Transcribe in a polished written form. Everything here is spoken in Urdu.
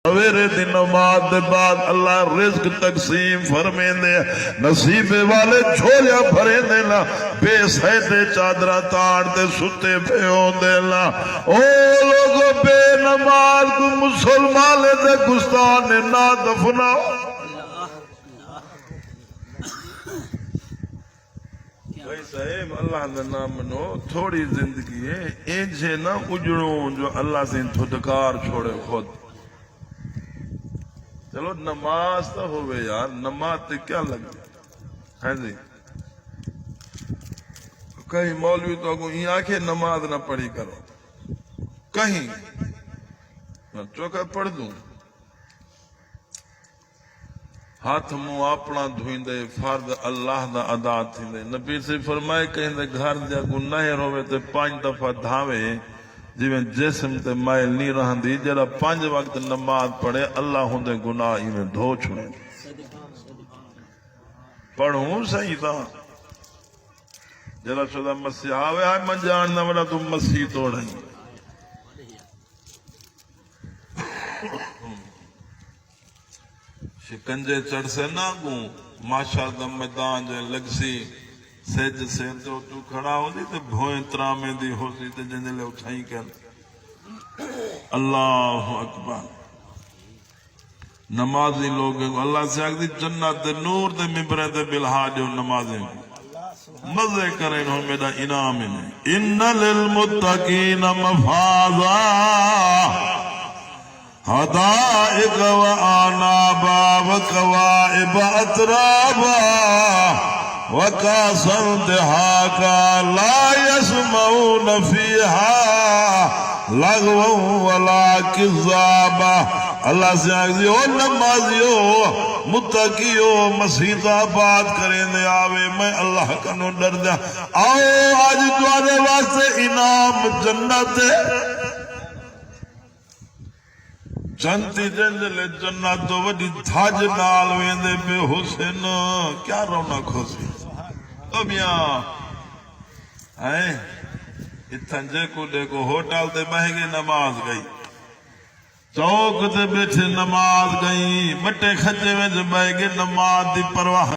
سویرے دی نماز دے بعد اللہ رزق تقسیم فرمیندے نصیبے والے جھولیاں بھریندے نا بے سہتے چادرہ تاڑ دے ستے پہ ہوندے نا او لوگوں بے نماز کو مسلمان دے گستان نا دفنا بھائی صاحب اللہ دے نام منو تھوڑی زندگی ہے انجھے نہ اجڑوں جو اللہ سے دھدکار چھوڑے خود چلو نماز تو ہوئے یار نماز تے کیا لگ ہے جی کہیں مولوی تو اگو یہ آنکھیں نماز نہ پڑھی کرو کہیں میں چوکہ پڑھ دوں ہاتھ منہ اپنا دھوئندے فرض اللہ دا ادا تھیندے نبی سے فرمائے کہیں دے گھر دے اگو نہر ہوئے تے 5 دفعہ دھاوے جیویں جسم تے مائل نہیں رہندی جڑا 5 وقت نماز پڑھے اللہ ہوندے گناہ ایویں دھو چھڑے پڑھوں صحیح تھا جڑا شدہ مسیح آوے آئے من جاننا وڑا تم مسیح توڑیں شکنجے چڑھ سے نہ گوں ماشاء دا میدان جو لگ سی سج سے تو کھڑا ہو دی تو بھوئیں ترامے دی ہو سی تو جنجے لے اٹھائیں کر اللہ اکبر نمازی لوگ اللہ سے آگ دی جنت دے نور دے مبرے دے بلہا جو نمازیں مزے کریں ہوں میرا انعام انہیں ان للمتقین مفازا حدائق و آنابا و قوائب اترابا وَقَاسًا دِحَاقًا لَا يَسْمَعُونَ فِيهَا لَغْوًا وَلَا كِذَّابًا اللہ سے آگزی او نمازیو متقیو مسیحہ بات کریں دے آوے میں اللہ کا نو ڈر دیا آؤ آج دوارے واسطے انعام جنت جنتی جنجلے جنت تو وڈی دھاج نال ویندے بے حسین کیا رونق خوشی اب یہاں اتھنجے کو دیکھو ہوٹل تے مہنگی نماز گئی چوک تے بیٹھے نماز گئی بٹے کھچے میں جو بہ گئے نماز دی پرواہ